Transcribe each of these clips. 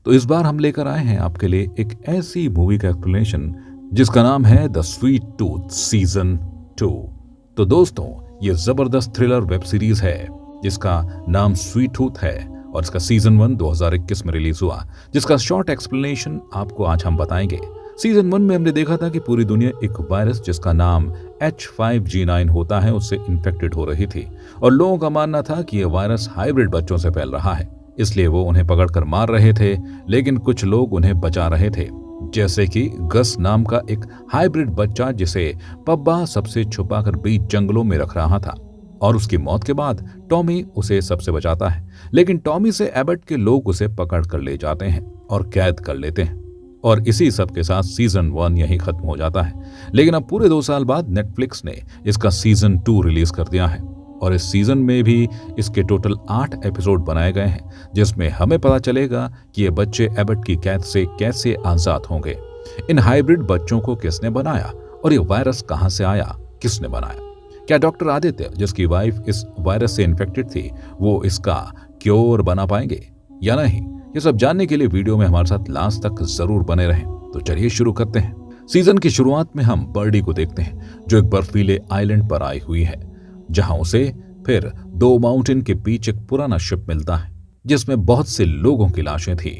तो इस बार हम लेकर आए हैं आपके लिए एक ऐसी मूवी का एक्सप्लेनेशन जिसका नाम है द स्वीट टूथ सीजन 2। तो दोस्तों, ये जबरदस्त थ्रिलर वेब सीरीज है जिसका नाम स्वीट टूथ है और इसका सीजन 1 2021 में रिलीज हुआ, जिसका शॉर्ट एक्सप्लेनेशन आपको आज हम बताएंगे। सीजन 1 में हमने देखा था कि पूरी दुनिया एक वायरस जिसका नाम H5G9 होता है उससे इन्फेक्टेड हो रही थी और लोगों का मानना था कि यह वायरस हाइब्रिड बच्चों से फैल रहा है, इसलिए वो उन्हें पकड़कर मार रहे थे। लेकिन कुछ लोग उन्हें बचा रहे थे, जैसे कि गस नाम का एक हाइब्रिड बच्चा जिसे पब्बा सबसे छुपाकर बीच जंगलों में रख रहा था। और उसकी मौत के बाद टॉमी उसे सबसे बचाता है, लेकिन टॉमी से एबट के लोग उसे पकड़ कर ले जाते हैं और कैद कर लेते हैं। और इसी सब के साथ सीजन 1 यहीं खत्म हो जाता है। लेकिन अब पूरे 2 साल बाद नेटफ्लिक्स ने इसका सीजन 2 रिलीज कर दिया है और इस सीजन में भी इसके टोटल 8 एपिसोड बनाए गए हैं, जिसमें हमें पता चलेगा कि ये बच्चे एबट की कैद से कैसे आजाद होंगे, इन हाइब्रिड बच्चों को किसने बनाया और ये वायरस कहां से आया, किसने बनाया। क्या डॉक्टर आदित्य, जिसकी वाइफ इस वायरस से इन्फेक्टेड थी, वो इसका क्योर बना पाएंगे या नहीं, ये सब जानने के लिए वीडियो में हमारे साथ लास्ट तक जरूर बने रहें। तो चलिए शुरू करते हैं। सीजन की शुरुआत में हम बर्डी को देखते हैं जो एक बर्फीले आइलैंड पर आई हुई है, जहां उसे फिर 2 माउंटेन के बीच एक पुराना शिप मिलता है जिसमें बहुत से लोगों की लाशें थी।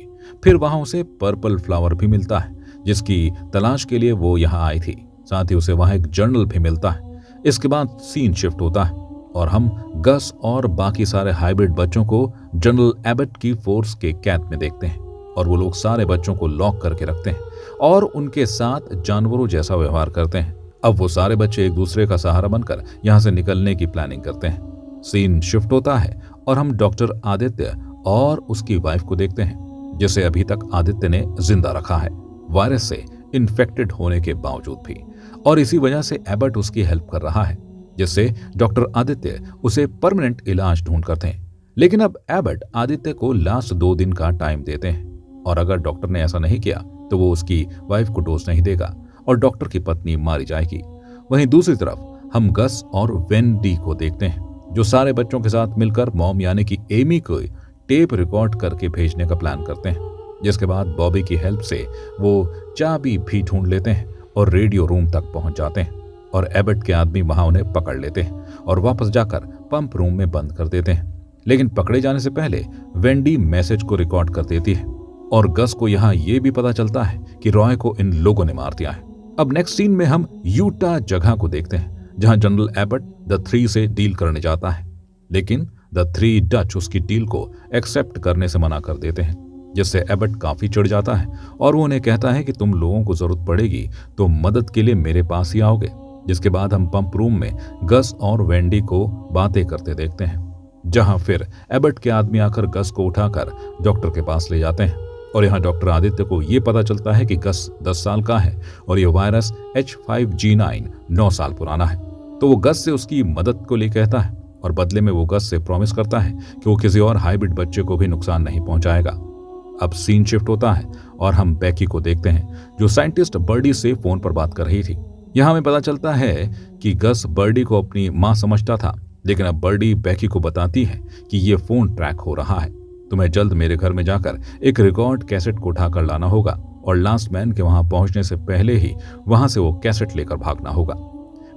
फिर वहां उसे पर्पल फ्लावर भी मिलता है जिसकी तलाश के लिए वो यहाँ आई थी। साथ ही उसे वहां एक जर्नल भी मिलता है। इसके बाद सीन शिफ्ट होता है और हम गस और बाकी सारे हाइब्रिड बच्चों को जनरल एबट की फोर्स के कैद में देखते हैं और वो लोग सारे बच्चों को लॉक करके रखते हैं और उनके साथ जानवरों जैसा व्यवहार करते हैं। अब वो सारे बच्चे एक दूसरे का सहारा बनकर यहाँ से निकलने की प्लानिंग करते हैं। सीन शिफ्ट होता है और हम डॉक्टर आदित्य और उसकी वाइफ को देखते हैं, जिसे अभी तक आदित्य ने जिंदा रखा है वायरस से इन्फेक्टेड होने के बावजूद भी, और इसी वजह से एबट उसकी हेल्प कर रहा है, जिससे डॉक्टर आदित्य उसे परमानेंट इलाज ढूंढ करते हैं। लेकिन अब एबट आदित्य को लास्ट 2 दिन का टाइम देते हैं और अगर डॉक्टर ने ऐसा नहीं किया तो वो उसकी वाइफ को डोज नहीं देगा और डॉक्टर की पत्नी मारी जाएगी। वहीं दूसरी तरफ हम गस और वेंडी को देखते हैं जो सारे बच्चों के साथ मिलकर मॉम यानी कि एमी को टेप रिकॉर्ड करके भेजने का प्लान करते हैं, जिसके बाद बॉबी की हेल्प से वो चाबी भी ढूंढ लेते हैं और रेडियो रूम तक पहुंच जाते हैं और एबट के आदमी वहां उन्हें पकड़ लेते हैं और वापस जाकर पंप रूम में बंद कर देते हैं। लेकिन पकड़े जाने से पहले वेंडी मैसेज को रिकॉर्ड कर देती है और गस को यहाँ ये भी पता चलता है कि रॉय को इन लोगों ने मार दिया है। अब नेक्स्ट सीन में हम यूटा जगह को देखते हैं जहां जनरल एबट द 3 से डील करने जाता है, लेकिन द 3 डच उसकी डील को एक्सेप्ट करने से मना कर देते हैं, जिससे एबट काफी चिढ़ जाता है और वो उन्हें कहता है कि तुम लोगों को जरूरत पड़ेगी तो मदद के लिए मेरे पास ही आओगे। जिसके बाद हम पंप रूम में गस और वेंडी को बातें करते देखते हैं, जहां फिर एबट के आदमी आकर गस को उठाकर डॉक्टर के पास ले जाते हैं और यहाँ डॉक्टर आदित्य को ये पता चलता है कि गस 10 साल का है और यह वायरस H5G9 9 साल पुराना है। तो वो गस से उसकी मदद को लिए कहता है और बदले में वो गस से प्रॉमिस करता है कि वो किसी और हाइब्रिड बच्चे को भी नुकसान नहीं पहुंचाएगा। अब सीन शिफ्ट होता है और हम बैकी को देखते हैं जो साइंटिस्ट बर्डी से फोन पर बात कर रही थी। यहाँ हमें पता चलता है कि गस बर्डी को अपनी माँ समझता था, लेकिन अब बर्डी बैकी को बताती है कि ये फोन ट्रैक हो रहा है, तुम्हें जल्द मेरे घर में जाकर एक रिकॉर्ड कैसेट को उठाकर लाना होगा और लास्ट मैन के वहां पहुंचने से पहले ही वहां से वो कैसेट लेकर भागना होगा।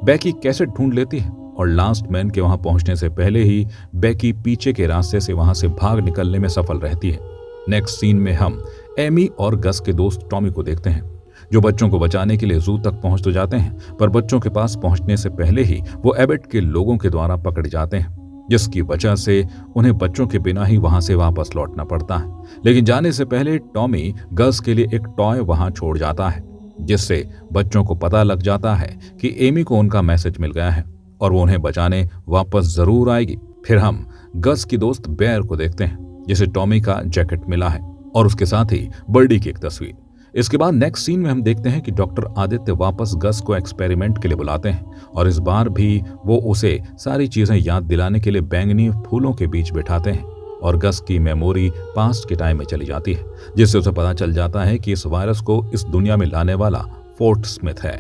बैकी कैसेट ढूंढ लेती है और लास्ट मैन के वहां पहुंचने से पहले ही बैकी पीछे के रास्ते से वहां से भाग निकलने में सफल रहती है। नेक्स्ट सीन में हम एमी और गस के दोस्त टॉमी को देखते हैं जो बच्चों को बचाने के लिए जू तक पहुंच तो जाते हैं, पर बच्चों के पास पहुंचने से पहले ही वो एबट के लोगों के द्वारा पकड़े जाते हैं, जिसकी वजह से उन्हें बच्चों के बिना ही वहां से वापस लौटना पड़ता है। लेकिन जाने से पहले टॉमी गस के लिए एक टॉय वहां छोड़ जाता है, जिससे बच्चों को पता लग जाता है कि एमी को उनका मैसेज मिल गया है और वो उन्हें बचाने वापस जरूर आएगी। फिर हम गस की दोस्त बेयर को देखते हैं जिसे टॉमी का जैकेट मिला है और उसके साथ ही बर्डी की एक तस्वीर। इसके बाद नेक्स्ट सीन में हम देखते हैं कि डॉक्टर आदित्य वापस गस को एक्सपेरिमेंट के लिए बुलाते हैं और इस बार भी वो उसे सारी चीजें याद दिलाने के लिए बैंगनी फूलों के बीच बैठाते हैं और गस की मेमोरी पास्ट के टाइम में चली जाती है, जिससे उसे पता चल जाता है कि इस वायरस को इस दुनिया में लाने वाला फोर्ट स्मिथ है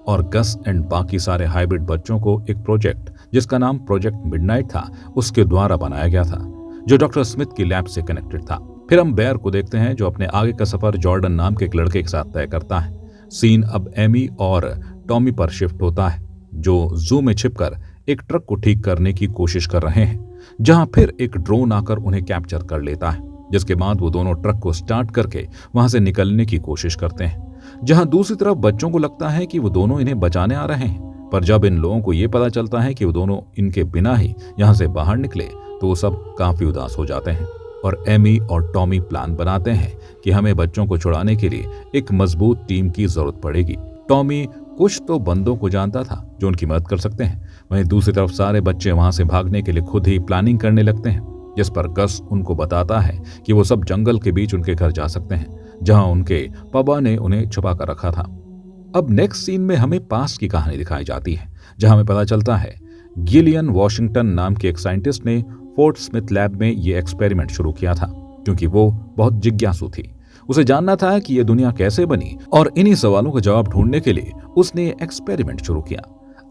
और गस एंड बाकी सारे हाइब्रिड बच्चों को एक प्रोजेक्ट जिसका नाम प्रोजेक्ट मिडनाइट था उसके द्वारा बनाया गया था, जो डॉक्टर स्मिथ की लैब से कनेक्टेड था। फिर हम बेयर को देखते हैं जो अपने आगे का सफर जॉर्डन नाम के एक लड़के के साथ तय करता है। सीन अब एमी और टॉमी पर शिफ्ट होता है जो जू में छिपकर एक ट्रक को ठीक करने की कोशिश कर रहे हैं, जहां फिर एक ड्रोन आकर उन्हें कैप्चर कर लेता है, जिसके बाद वो दोनों ट्रक को स्टार्ट करके वहां से निकलने की कोशिश करते हैं। जहां दूसरी तरफ बच्चों को लगता है कि वो दोनों इन्हें बचाने आ रहे हैं, पर जब इन लोगों को ये पता चलता है कि वो दोनों इनके बिना ही यहां से बाहर निकले तो वो सब काफी उदास हो जाते हैं और एमी और टॉमी प्लान बनाते हैं कि हमें बच्चों को छुड़ाने के लिए एक मजबूत टीम की जरूरत पड़ेगी। टॉमी कुछ तो बंदों को जानता था जो उनकी मदद कर सकते हैं, वहीं दूसरी तरफ सारे बच्चे वहां से भागने के लिए खुद ही प्लानिंग करने लगते हैं, जिस पर गस उनको बताता है कि वो सब जंगल के बीच उनके घर जा सकते हैं जहां उनके पापा ने उन्हें छुपा कर रखा था। अब नेक्स्ट सीन में हमें पास्ट की कहानी दिखाई जाती है, जहां हमें पता चलता है गिलियन वॉशिंगटन नाम के एक साइंटिस्ट ने फोर्ट स्मिथ लैब में ये एक्सपेरिमेंट शुरू किया था, क्योंकि वो बहुत जिज्ञासु थी। उसे जानना था कि ये दुनिया कैसे बनी और इन्हीं सवालों का जवाब ढूंढने के लिए उसने ये एक्सपेरिमेंट शुरू किया।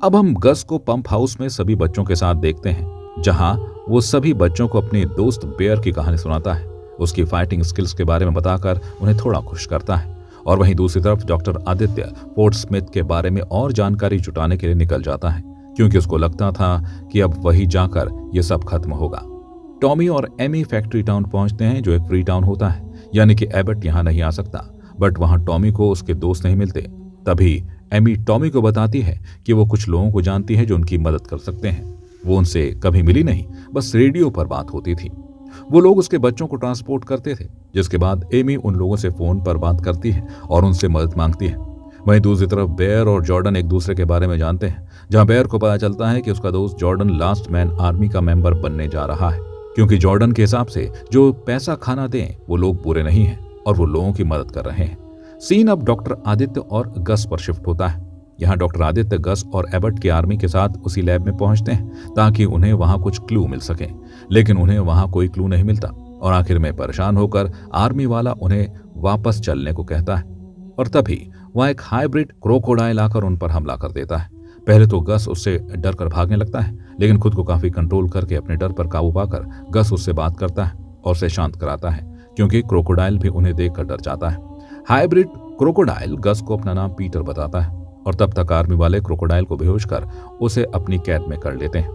अब हम गस को पंप हाउस में सभी बच्चों के साथ देखते हैं, जहां वो सभी बच्चों को अपने दोस्त बेयर की कहानी सुनाता है, उसकी फाइटिंग स्किल्स के बारे में बताकर उन्हें थोड़ा खुश करता है। और वहीं दूसरी तरफ डॉक्टर आदित्य फोर्ट स्मिथ के बारे में और जानकारी जुटाने के लिए निकल जाता है, क्योंकि उसको लगता था कि अब वही जाकर ये सब खत्म होगा। टॉमी और एमी फैक्ट्री टाउन पहुंचते हैं जो एक फ्री टाउन होता है, यानी कि एबट यहां नहीं आ सकता, बट वहां टॉमी को उसके दोस्त नहीं मिलते। तभी एमी टॉमी को बताती है कि वो कुछ लोगों को जानती है जो उनकी मदद कर सकते हैं। वो उनसे कभी मिली नहीं, बस रेडियो पर बात होती थी। वो लोग उसके बच्चों को ट्रांसपोर्ट करते थे, जिसके बाद एमी उन लोगों से फोन पर बात करती है और उनसे मदद मांगती है। वहीं दूसरी तरफ बेयर और जॉर्डन एक दूसरे के बारे में जानते हैं, जहां बेयर को पता चलता है कि उसका दोस्त जॉर्डन लास्ट मैन आर्मी का मेंबर बनने जा रहा है, क्योंकि जॉर्डन के हिसाब से जो पैसा खाना दें वो लोग बुरे नहीं हैं और वो लोगों की मदद कर रहे हैं। सीन अब डॉक्टर आदित्य और गस पर शिफ्ट होता है। यहाँ डॉक्टर आदित्य गस और एबट की आर्मी के साथ उसी लैब में पहुंचते हैं ताकि उन्हें वहां कुछ क्लू मिल सके, लेकिन उन्हें वहां कोई क्लू नहीं मिलता और आखिर में परेशान होकर आर्मी वाला उन्हें वापस चलने को कहता है। और तभी वहां एक हाइब्रिड क्रोकोडाइल आकर उन पर हमला कर देता है। पहले तो गस उससे डर कर भागने लगता है, लेकिन खुद को काफी कंट्रोल करके अपने डर पर काबू पाकर गस उससे बात करता है और उसे शांत कराता है, क्योंकि क्रोकोडाइल भी उन्हें देखकर डर जाता है। हाइब्रिड क्रोकोडाइल गस को अपना नाम पीटर बताता है और तब तक आर्मी वाले क्रोकोडाइल को बेहोश कर उसे अपनी कैद में कर लेते हैं।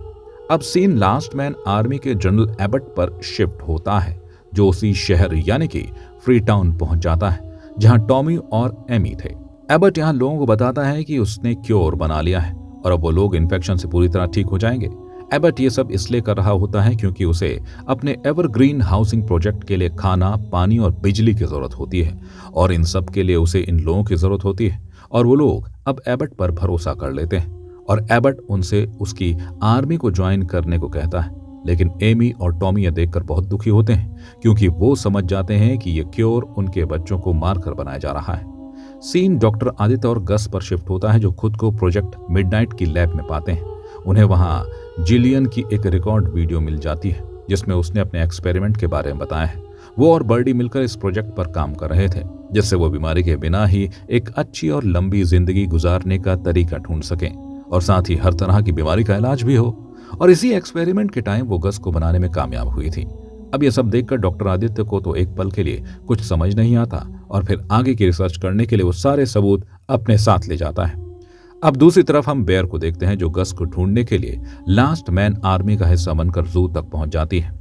अब सीन लास्ट मैन आर्मी के जनरल एबट पर शिफ्ट होता है, जो उसी शहर यानी कि फ्री टाउन पहुंच जाता है जहां टॉमी और एमी थे। एबट यहां लोगों को बताता है कि उसने क्योर बना लिया है और अब वो लोग इन्फेक्शन से पूरी तरह ठीक हो जाएंगे। एबट ये सब इसलिए कर रहा होता है क्योंकि उसे अपने एवरग्रीन हाउसिंग प्रोजेक्ट के लिए खाना, पानी और बिजली की जरूरत होती है और इन सब के लिए उसे इन लोगों की जरूरत होती है और वो लोग अब एबट पर भरोसा कर लेते हैं और एबट उनसे उसकी आर्मी को ज्वाइन करने को कहता है। लेकिन एमी और टॉमी यह देखकर बहुत दुखी होते हैं क्योंकि वो समझ जाते हैं कि यह क्योर उनके बच्चों को मारकर बनाया जा रहा है। सीन डॉक्टर आदित्य और गस पर शिफ्ट होता है जो खुद को प्रोजेक्ट मिडनाइट की लैब में पाते हैं। उन्हें वहां जिलियन की एक रिकॉर्ड वीडियो मिल जाती है जिसमें उसने अपने एक्सपेरिमेंट के बारे में बताया है। वो और बर्डी मिलकर इस प्रोजेक्ट पर काम कर रहे थे जिससे वो बीमारी के बिना ही एक अच्छी और लंबी जिंदगी गुजारने का तरीका ढूंढ सकें और साथ ही हर तरह की बीमारी का इलाज भी हो। और इसी एक्सपेरिमेंट के टाइम वो गस को बनाने में कामयाब हुई थी। अब ये सब देखकर डॉक्टर आदित्य को तो एक पल के लिए कुछ समझ नहीं आता और फिर आगे की रिसर्च करने के लिए वो सारे सबूत अपने साथ ले जाता है। अब दूसरी तरफ हम बेयर को देखते हैं जो गस को ढूंढने के लिए लास्ट मैन आर्मी का हिस्सा बनकर जू तक पहुंच जाती है।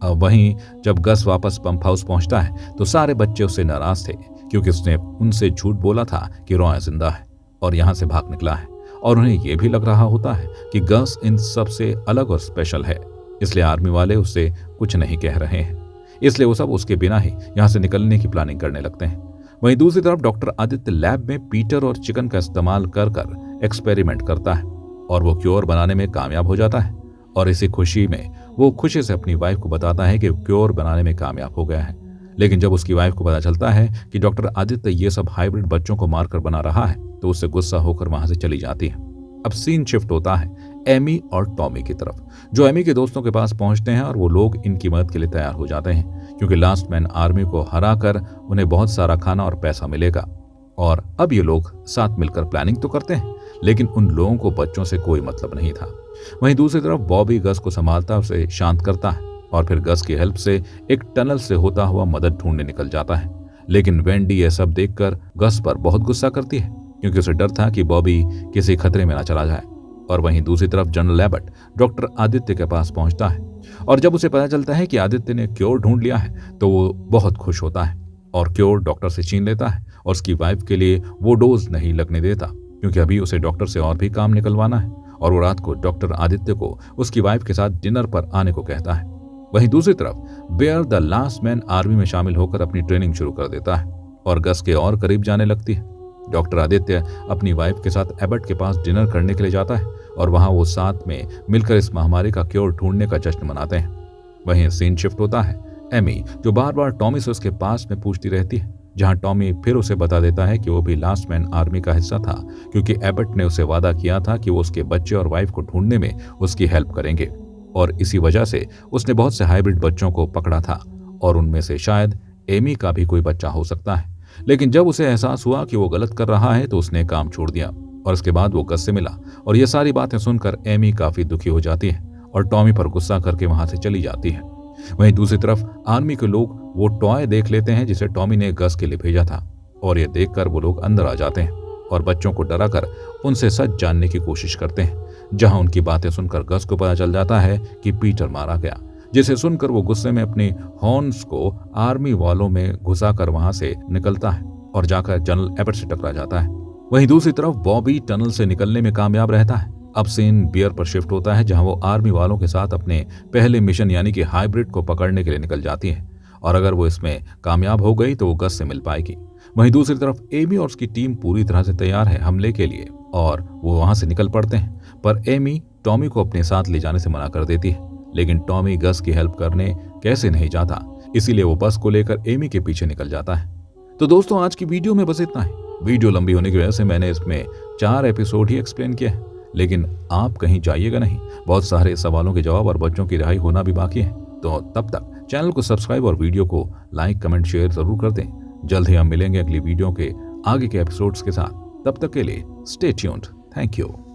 अब वहीं जब गस वापस पंप हाउस पहुंचता है तो सारे बच्चे उससे नाराज थे क्योंकि उसने उनसे झूठ बोला था कि रॉय जिंदा है और यहां से भाग निकला है और उन्हें यह भी लग रहा होता है कि गस इन सब से अलग और स्पेशल है, इसलिए आर्मी वाले उससे कुछ नहीं कह रहे हैं। इसलिए वो सब उसके बिना ही यहां से निकलने की प्लानिंग करने लगते हैं। वहीं दूसरी तरफ डॉक्टर आदित्य लैब में पीटर और चिकन का इस्तेमाल कर कर एक्सपेरिमेंट करता है और वो क्योर बनाने में कामयाब हो जाता है और इसी खुशी में वो खुशी से अपनी वाइफ को बताता है कि क्योर बनाने में कामयाब हो गया है। लेकिन जब उसकी वाइफ को पता चलता है कि डॉक्टर आदित्य ये सब हाइब्रिड बच्चों को मारकर बना रहा है तो उससे गुस्सा होकर वहां से चली जाती है। अब सीन शिफ्ट होता है एमी और टॉमी की तरफ, जो एमी के दोस्तों के पास पहुंचते हैं और वो लोग इनकी मदद के लिए तैयार हो जाते हैं क्योंकि लास्ट मैन आर्मी को हराकर उन्हें बहुत सारा खाना और पैसा मिलेगा। और अब ये लोग साथ मिलकर प्लानिंग तो करते हैं लेकिन उन लोगों को बच्चों से कोई मतलब नहीं था। वहीं दूसरी तरफ बॉबी गस को संभालता उसे शांत करता है और फिर गस की हेल्प से एक टनल से होता हुआ मदद ढूंढने निकल जाता है। लेकिन वेंडी यह सब देखकर गस पर बहुत गुस्सा करती है, क्योंकि उसे डर था कि बॉबी किसी खतरे में ना चला जाए। और वहीं दूसरी तरफ जनरल एबट डॉक्टर आदित्य के पास पहुंचता है, और जब उसे पता चलता है कि आदित्य ने क्योर ढूंढ लिया है तो वो बहुत खुश होता है और क्योर डॉक्टर से छीन लेता है और उसकी वाइफ के लिए वो डोज नहीं लगने देता, क्योंकि अभी उसे डॉक्टर से और भी काम निकलवाना है। और वो रात को डॉक्टर आदित्य को उसकी वाइफ के साथ डिनर पर आने को कहता है। वहीं दूसरी तरफ Bear the last man army में शामिल होकर अपनी ट्रेनिंग शुरू कर देता है और गस के और करीब जाने लगती है। डॉक्टर आदित्य अपनी वाइफ के साथ एबट के पास डिनर करने के लिए जाता है और वहां वो साथ में मिलकर इस महामारी का क्योर ढूंढने का जश्न मनाते हैं। वहीं सीन शिफ्ट होता है एमी, जो बार बार टॉमी से उसके पास में पूछती रहती है, जहां टॉमी फिर उसे बता देता है कि वो भी लास्ट मैन आर्मी का हिस्सा था, क्योंकि एबट ने उसे वादा किया था कि वो उसके बच्चे और वाइफ को ढूंढने में उसकी हेल्प करेंगे, और इसी वजह से उसने बहुत से हाइब्रिड बच्चों को पकड़ा था और उनमें से शायद एमी का भी कोई बच्चा हो सकता है। लेकिन जब उसे एहसास हुआ कि वो गलत कर रहा है तो उसने काम छोड़ दिया और उसके बाद वो गस से मिला, और ये सारी बातें सुनकर एमी काफी दुखी हो जाती है और टॉमी पर गुस्सा करके वहां से चली जाती है। वहीं दूसरी तरफ आर्मी के लोग वो टॉय देख लेते हैं जिसे टॉमी ने गस के लिए भेजा था, और ये देखकर वो लोग अंदर आ जाते हैं और बच्चों को डराकर उनसे सच जानने की कोशिश करते हैं, जहां उनकी बातें सुनकर गस को पता चल जाता है कि पीटर मारा गया, जिसे सुनकर वो गुस्से में अपनी हॉर्न्स को आर्मी वालों में घुसाकर वहां से निकलता है और जाकर जनरल एबट से टकरा जाता है। वहीं दूसरी तरफ बॉबी टनल से निकलने में कामयाब रहता है। अब सीन बियर पर शिफ्ट होता है, जहां वो आर्मी वालों के साथ अपने पहले मिशन यानी कि हाइब्रिड को पकड़ने के लिए निकल जाती है, और अगर वो इसमें कामयाब हो गई तो वो गस से मिल पाएगी। वहीं दूसरी तरफ एमी और उसकी टीम पूरी तरह से तैयार है हमले के लिए और वो वहां से निकल पड़ते हैं, पर एमी टॉमी को अपने साथ ले जाने से मना कर देती है। लेकिन टॉमी गस की हेल्प करने कैसे नहीं जाता, इसीलिए वो बस को लेकर एमी के पीछे निकल जाता है। तो दोस्तों, आज की वीडियो में बस इतना ही। वीडियो लंबी होने की वजह से मैंने इसमें 4 एपिसोड ही एक्सप्लेन किए हैं, लेकिन आप कहीं जाइएगा नहीं, बहुत सारे सवालों के जवाब और बच्चों की रिहाई होना भी बाकी है। तो तब तक चैनल को सब्सक्राइब और वीडियो को लाइक कमेंट शेयर जरूर कर दें। जल्द ही हम मिलेंगे अगली वीडियो के आगे के एपिसोड्स के साथ। तब तक के लिए स्टे ट्यून्ड। Thank you.